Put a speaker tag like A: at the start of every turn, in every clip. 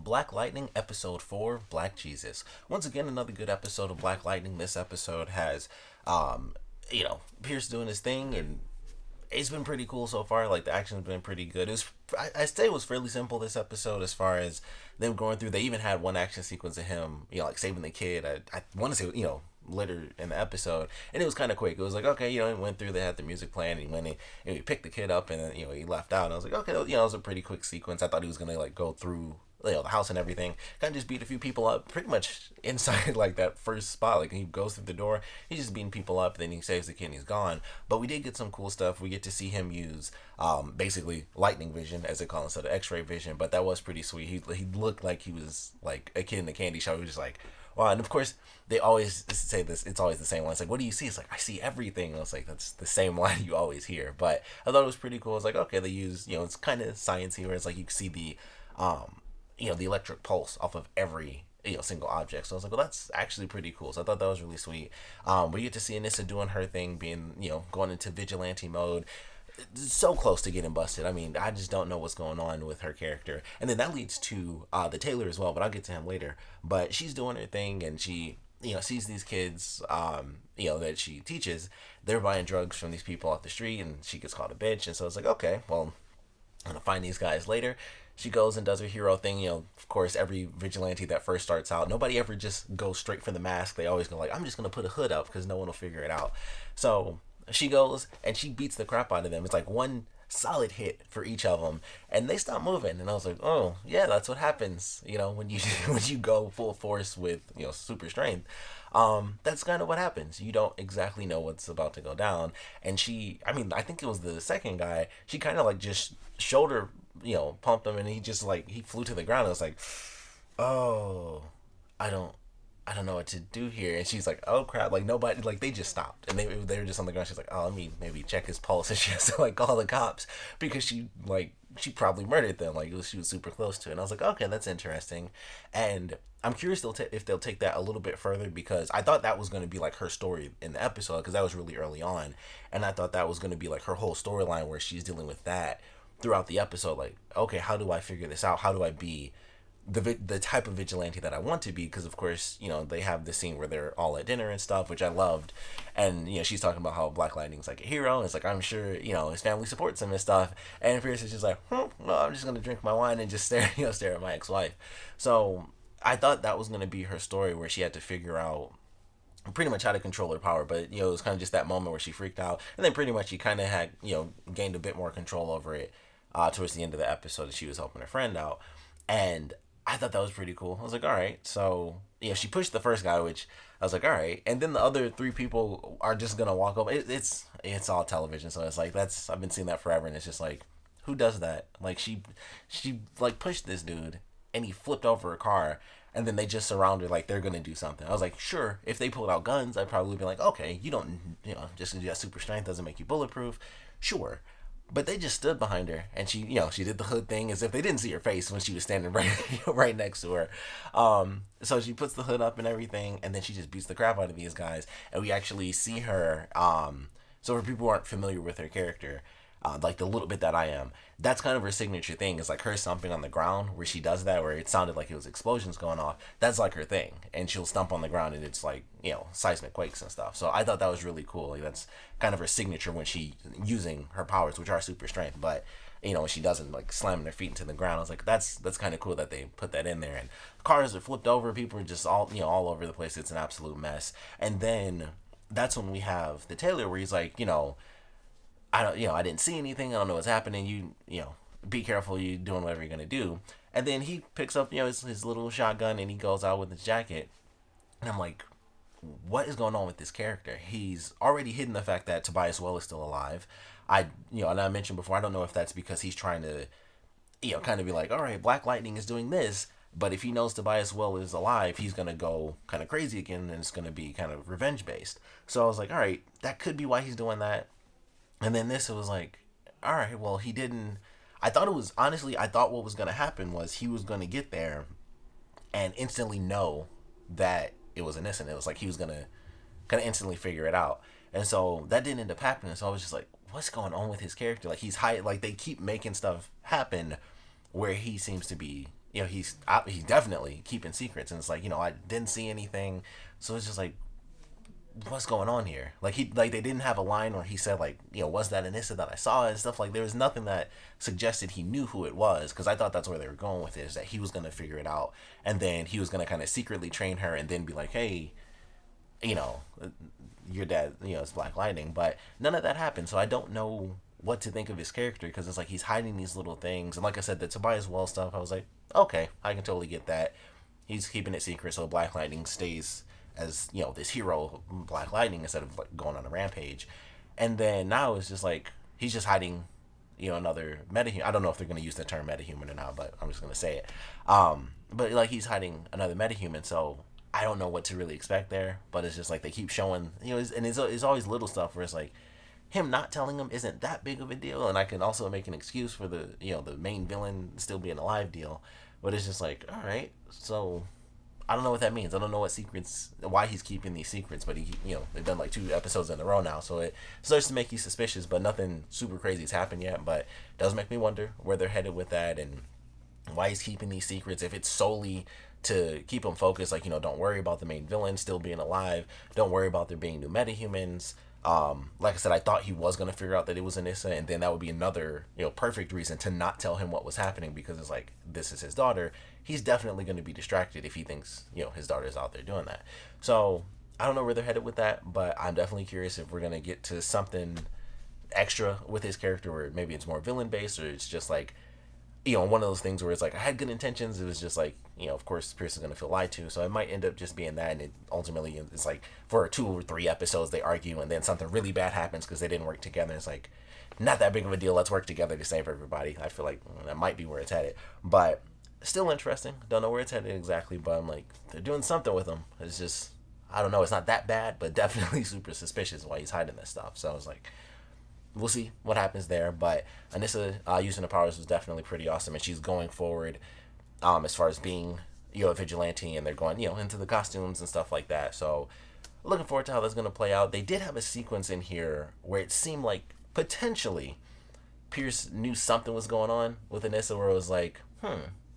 A: Black Lightning, Episode 4, Black Jesus. Once again, another good episode of Black Lightning. This episode has, Pierce doing his thing, and it's been pretty cool so far. Like, the action's been pretty good. I say it was fairly simple this episode as far as them going through. They even had one action sequence of him, like saving the kid. I want to say, later in the episode, and it was kind of quick. It was like, okay, he went through, they had the music playing, and he went in, and he picked the kid up, and then he left out, and I was like, okay, it was a pretty quick sequence. I thought he was gonna like go through the house and everything, kind of just beat a few people up pretty much inside like that first spot. Like, he goes through the door, he's just beating people up, then he saves the kid and he's gone. But we did get some cool stuff. We get to see him use basically lightning vision, as they call it, instead of x-ray vision. But that was pretty sweet. He looked like he was like a kid in a candy shop. He was just like, wow. And of course, they always say this, it's always the same one. It's like, what do you see? It's like, I see everything. And I was like, that's the same line you always hear. But I thought it was pretty cool. It's like, okay, they use, it's kind of sciencey, where it's like you can see the electric pulse off of every single object. So I was like, well, that's actually pretty cool. So I thought that was really sweet. We get to see Anissa doing her thing, being going into vigilante mode. So close to getting busted. I mean, I just don't know what's going on with her character. And then that leads to the Taylor as well, but I'll get to him later. But she's doing her thing, and she sees these kids that she teaches, they're buying drugs from these people off the street, and she gets called a bitch. And so it's like, okay, well, I'm gonna find these guys later. She goes and does her hero thing. Of course, every vigilante that first starts out, nobody ever just goes straight for the mask. They always go like, I'm just gonna put a hood up because no one will figure it out. So she goes and she beats the crap out of them. It's like one solid hit for each of them, and they stop moving. And I was like, oh yeah, that's what happens when you when you go full force with super strength. That's kind of what happens. You don't exactly know what's about to go down. And I think it was the second guy, she kind of like just shoulder pumped him, and he just like, he flew to the ground. I was like, oh, I don't know what to do here. And she's like, oh crap, like nobody, like they just stopped, and they were just on the ground. She's like, oh, let me maybe check his pulse. And she has to like call the cops because she probably murdered them. Like, she was super close to it. And I was like, okay, that's interesting. And I'm curious if they'll take that a little bit further, because I thought that was going to be like her story in the episode, because that was really early on, and I thought that was going to be like her whole storyline, where she's dealing with that throughout the episode. Like, okay, how do I figure this out? How do I be the type of vigilante that I want to be? Because of course, they have the scene where they're all at dinner and stuff, which I loved, and she's talking about how Black Lightning's like a hero, and it's like, I'm sure his family supports him and stuff, and Pierce is just like, well, I'm just gonna drink my wine and just stare at my ex-wife. So I thought that was gonna be her story, where she had to figure out pretty much how to control her power. But it was kind of just that moment where she freaked out, and then pretty much she kind of had gained a bit more control over it towards the end of the episode, as she was helping her friend out. And I thought that was pretty cool. I was like, all right. So she pushed the first guy, which I was like, all right. And then the other three people are just gonna walk over. It's all television, so it's like, I've been seeing that forever, and it's just like, who does that? Like, she like pushed this dude, and he flipped over a car, and then they just surround her like they're gonna do something. I was like, sure, if they pulled out guns, I'd probably be like, okay, you don't, just because you got super strength doesn't make you bulletproof, sure. But they just stood behind her, and she did the hood thing as if they didn't see her face when she was standing right right next to her. So she puts the hood up and everything, and then she just beats the crap out of these guys, and we actually see her. So for people who aren't familiar with her character, like the little bit that I am, that's kind of her signature thing. It's like her stomping on the ground, where she does that, where it sounded like it was explosions going off. That's like her thing, and she'll stomp on the ground, and it's like seismic quakes and stuff. So I thought that was really cool. Like, that's kind of her signature when she using her powers, which are super strength. But when she doesn't, like slamming her feet into the ground, I was like, that's kind of cool that they put that in there. And cars are flipped over, people are just all over the place. It's an absolute mess. And then that's when we have the Taylor, where he's like, I didn't see anything. I don't know what's happening. Be careful. You doing whatever you're gonna do. And then he picks up, his little shotgun, and he goes out with his jacket. And I'm like, what is going on with this character? He's already hidden the fact that Tobias Well is still alive. And I mentioned before, I don't know if that's because he's trying to, kind of be like, all right, Black Lightning is doing this. But if he knows Tobias Well is alive, he's gonna go kind of crazy again, and it's gonna be kind of revenge based. So I was like, all right, that could be why he's doing that. And then this, it was like, all right, well, he didn't. I thought what was going to happen was he was going to get there and instantly know that it was innocent. It was like he was going to kind of instantly figure it out. And so that didn't end up happening. So I was just like, what's going on with his character? Like, he's high, like they keep making stuff happen where he seems to be he's definitely keeping secrets, and it's like, I didn't see anything, so it's just like, what's going on here? Like they didn't have a line where he said like, was that Anissa that I saw and stuff. Like there was nothing that suggested he knew who it was, because I thought that's where they were going with it, is that he was gonna figure it out, and then he was gonna kind of secretly train her, and then be like, hey, you know, your dad, it's Black Lightning. But none of that happened, so I don't know what to think of his character, because it's like he's hiding these little things, and like I said, the Tobias Well stuff, I was like, okay, I can totally get that. He's keeping it secret so Black Lightning stays as this hero, Black Lightning, instead of like going on a rampage. And then now it's just like he's just hiding, another metahuman. I don't know if they're going to use the term metahuman or not, but I'm just going to say it. But like he's hiding another metahuman, so I don't know what to really expect there. But it's just like they keep showing, and it's always little stuff where it's like him not telling him isn't that big of a deal, and I can also make an excuse for the the main villain still being alive deal. But it's just like, all right, so I don't know what that means. I don't know what secrets, why he's keeping these secrets, but they've done like 2 episodes in a row now, so it starts to make you suspicious, but nothing super crazy has happened yet. But it does make me wonder where they're headed with that, and why he's keeping these secrets. If it's solely to keep him focused, like, don't worry about the main villain still being alive, don't worry about there being new metahumans. Like I said, I thought he was going to figure out that it was Anissa, and then that would be another, perfect reason to not tell him what was happening, because it's like, this is his daughter. He's definitely going to be distracted if he thinks, his daughter's out there doing that. So I don't know where they're headed with that, but I'm definitely curious if we're going to get to something extra with his character, where maybe it's more villain based, or it's just like, one of those things where it's like, I had good intentions. It was just like, of course, Pierce is going to feel lied to. So it might end up just being that. And it ultimately, it's like for 2 or 3 episodes, they argue, and then something really bad happens because they didn't work together. It's like, not that big of a deal. Let's work together to save everybody. I feel like that might be where it's headed. But still interesting. Don't know where it's headed exactly. But I'm like, they're doing something with him. It's just, I don't know. It's not that bad, but definitely super suspicious why he's hiding this stuff. So I was like, we'll see what happens there. But Anissa using the powers was definitely pretty awesome, and she's going forward as far as being a vigilante, and they're going into the costumes and stuff like that. So looking forward to how that's going to play out. They did have a sequence in here where it seemed like potentially Pierce knew something was going on with Anissa, where it was like,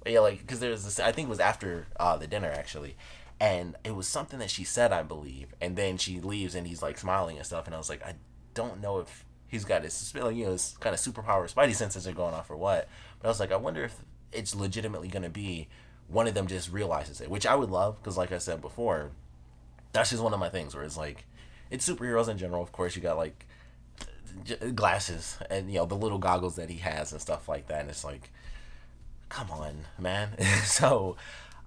A: like, because there's this, I think it was after the dinner actually, and it was something that she said, I believe, and then she leaves and he's like smiling and stuff, and I was like, I don't know if he's got his, his kind of superpower spidey senses are going off or what. But I was like, I wonder if it's legitimately going to be one of them just realizes it, which I would love, because like I said before, that's just one of my things where it's like, it's superheroes in general. Of course, you got like glasses and the little goggles that he has and stuff like that, and it's like, come on, man. So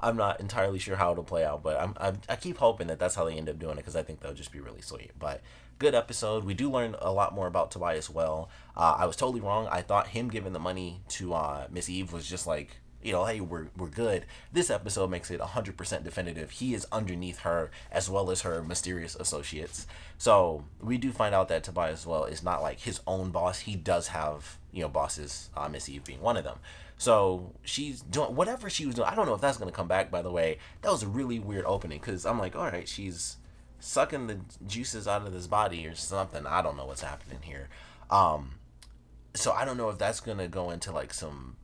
A: I'm not entirely sure how it'll play out, but I keep hoping that that's how they end up doing it, because I think that'll just be really sweet. But good episode. We do learn a lot more about Tobias Well. I was totally wrong. I thought him giving the money to Miss Eve was just like, hey, we're good. This episode makes it 100% definitive. He is underneath her, as well as her mysterious associates. So we do find out that Tobias Well is not like his own boss. He does have bosses, Miss Eve being one of them. So she's doing whatever she was doing. I don't know if that's going to come back, by the way. That was a really weird opening, because I'm like, all right, she's sucking the juices out of this body or something. I don't know what's happening here. So I don't know if that's going to go into like some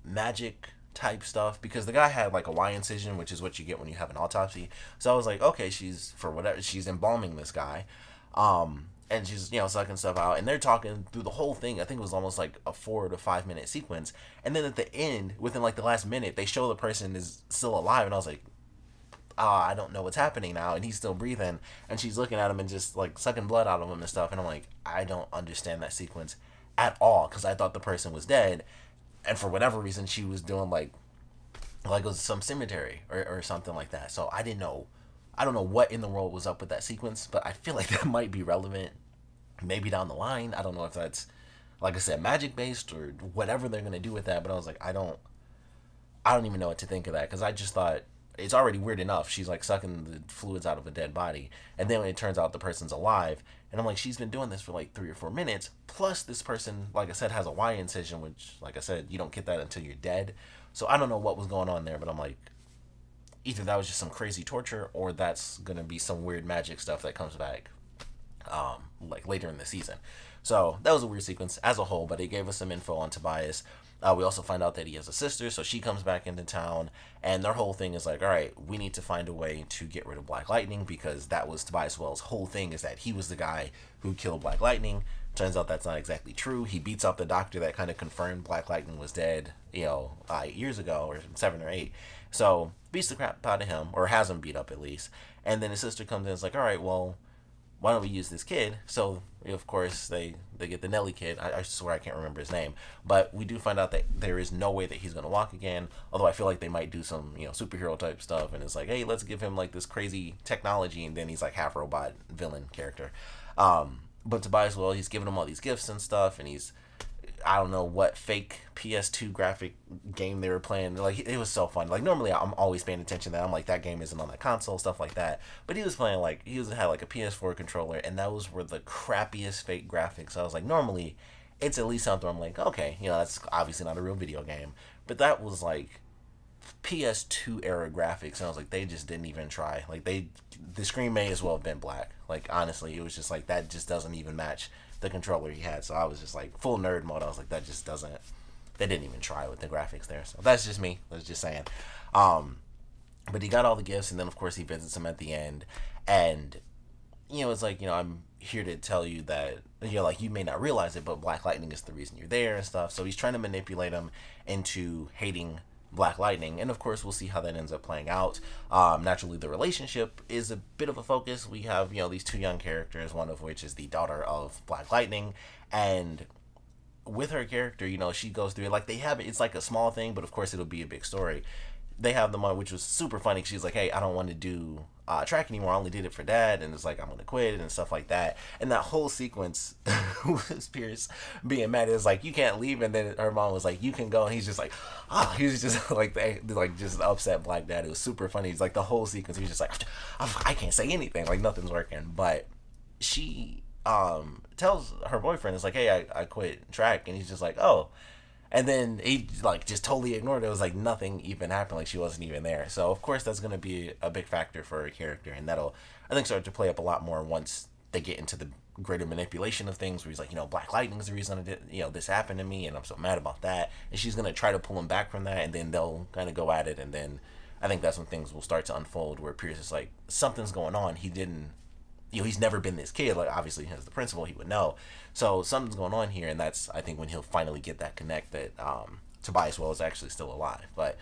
A: magic type stuff, because the guy had like a Y incision, which is what you get when you have an autopsy. So I was like, okay, she's embalming this guy. And she's, sucking stuff out, and they're talking through the whole thing. I think it was almost like a 4 to 5 minute sequence. And then at the end, within like the last minute, they show the person is still alive. And I was like, I don't know what's happening now. And he's still breathing, and she's looking at him and just like sucking blood out of him and stuff. And I'm like, I don't understand that sequence at all, because I thought the person was dead. And for whatever reason, she was doing like it was some cemetery or something like that. So I didn't know. I don't know what in the world was up with that sequence, but I feel like that might be relevant maybe down the line. I don't know if that's, like I said, magic based or whatever they're going to do with that. But I was like, I don't even know what to think of that, because I just thought it's already weird enough. She's like sucking the fluids out of a dead body. And then when it turns out the person's alive, and I'm like, she's been doing this for like 3 or 4 minutes. Plus this person, like I said, has a Y incision, which, like I said, you don't get that until you're dead. So I don't know what was going on there, but I'm like, either that was just some crazy torture, or that's going to be some weird magic stuff that comes back. like later in the season. So that was a weird sequence as a whole, but it gave us some info on Tobias. We also find out that he has a sister, so she comes back into town, and their whole thing is like, all right, we need to find a way to get rid of Black Lightning, because that was Tobias Wells' whole thing, is that he was the guy who killed Black Lightning. Turns out that's not exactly true. He beats up the doctor that kind of confirmed Black Lightning was dead, 8 years ago, or 7 or 8. So beats the crap out of him, or has him beat up at least. And then his sister comes in and is like, all right, well, why don't we use this kid? So, of course, they get the Nelly kid. I swear I can't remember his name. But we do find out that there is no way that he's going to walk again. Although I feel like they might do some, superhero type stuff. And it's like, hey, let's give him like this crazy technology. And then he's like half robot villain character. But Tobias, well, he's giving him all these gifts and stuff. And he's, I don't know what fake PS2 graphic game they were playing. Like, it was so fun. Like, normally I'm always paying attention to that. I'm like, that game isn't on that console, stuff like that. But he was playing, like, had like a PS4 controller, and those were the crappiest fake graphics. So I was like, normally it's at least something I'm like, okay, that's obviously not a real video game. But that was like PS2 era graphics, and I was like, they just didn't even try. Like, the screen may as well have been black. Like, honestly, it was just like, that just doesn't even match the controller he had. So I was just like full nerd mode. I was like, that just doesn't, they didn't even try with the graphics there. So that's just me. I was just saying. But he got all the gifts, and then of course he visits him at the end, and it's like, I'm here to tell you that, like, you may not realize it, but Black Lightning is the reason you're there and stuff. So he's trying to manipulate him into hating Black Lightning, and of course we'll see how that ends up playing out. Naturally, the relationship is a bit of a focus. We have these two young characters, one of which is the daughter of Black Lightning, and with her character, she goes through, like, it's like a small thing, but of course it'll be a big story. They have the one which was super funny. She's like, hey, I don't want to do track anymore. I only did it for Dad, and it's like, I'm gonna quit and stuff like that. And that whole sequence was Pierce being mad. It was like, you can't leave, and then her mom was like, you can go, and he's just like, he was just like just upset Black Dad. It was super funny. He's like, the whole sequence, he was just like, I can't say anything, like nothing's working. But she tells her boyfriend, it's like, hey, I quit track, and he's just like, oh. And then he, like, just totally ignored it. It was like nothing even happened, like she wasn't even there. So, of course, that's going to be a big factor for her character. And that'll, I think, start to play up a lot more once they get into the greater manipulation of things, where he's like, Black Lightning's the reason I did, this happened to me, and I'm so mad about that. And she's going to try to pull him back from that, and then they'll kind of go at it. And then I think that's when things will start to unfold, where Pierce is like, something's going on. He didn't, he's never been this kid. Like, obviously, as the principal, he would know. So something's going on here, and that's, I think, when he'll finally get that connect that Tobias Wells is actually still alive. But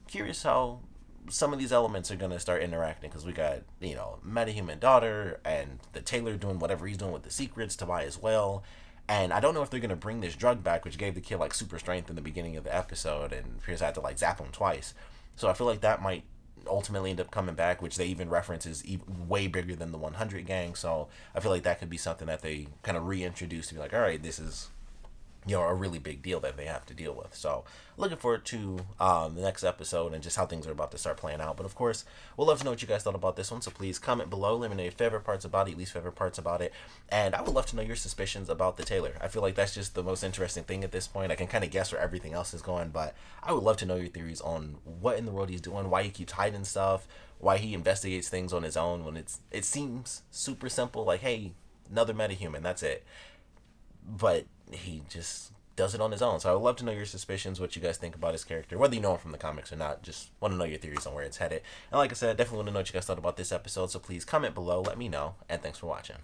A: curious how some of these elements are going to start interacting, because we got, metahuman daughter, and the Taylor doing whatever he's doing with the secrets, Tobias well. And I don't know if they're going to bring this drug back, which gave the kid, like, super strength in the beginning of the episode, and Pierce had to, like, zap him twice. So I feel like that might ultimately end up coming back, which they even reference is way bigger than the 100 gang. So I feel like that could be something that they kind of reintroduce to be like, all right, this is a really big deal that they have to deal with. So looking forward to the next episode and just how things are about to start playing out. But of course, we'll love to know what you guys thought about this one. So please comment below, let me know your favorite parts about it, least favorite parts about it. And I would love to know your suspicions about the Taylor. I feel like that's just the most interesting thing at this point. I can kind of guess where everything else is going, but I would love to know your theories on what in the world he's doing, why he keeps hiding stuff, why he investigates things on his own when it seems super simple, like, hey, another metahuman, that's it. But he just does it on his own. So I would love to know your suspicions, what you guys think about his character, whether you know him from the comics or not. Just want to know your theories on where it's headed. And like I said, definitely want to know what you guys thought about this episode. So please comment below, let me know, and thanks for watching.